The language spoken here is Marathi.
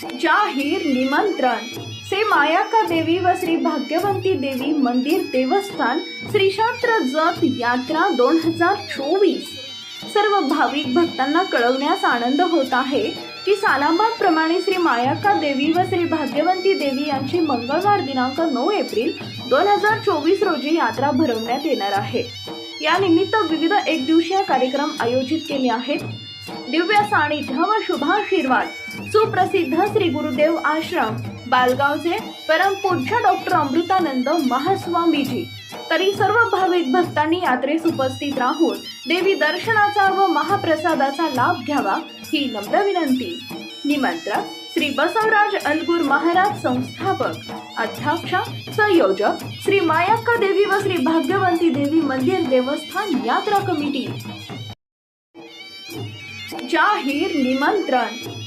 जाहीर निमंत्रण श्री मायाका देवी व श्री भाग्यवंती देवी मंदिर देवस्थान श्री क्षेत्र जत यात्रा 2024। सर्व भाविक भक्तांना कळवण्यास आनंद होत आहे की सालाबाद श्री मायाका देवी व श्री भाग्यवंती देवी यांची मंगळवार दिनांक 9 एप्रिल 2024 रोजी यात्रा भरवण्यात येणार आहे। या निमित्त विविध एकदिवसीय कार्यक्रम आयोजित केले आहेत। दिव्य सानिध्य व शुभाशीर्वाद सुप्रसिद्ध श्री गुरुदेव आश्रम बालगावचे परमपूज्य डॉक्टर अमृतानंद महास्वामीजी तरी सर्व भाविक भक्तांनी यात्रेस उपस्थित राहून देवी दर्शनाचा व महाप्रसादाचा लाभ घ्यावा ही नम्र विनंती। निमंत्रक श्री बसवराज अलगूर महाराज, संस्थापक अध्यक्ष संयोजक श्री मायाका देवी व श्री भाग्यवंती देवी मंदिर देवस्थान यात्रा कमिटी। जाहीर निमंत्रण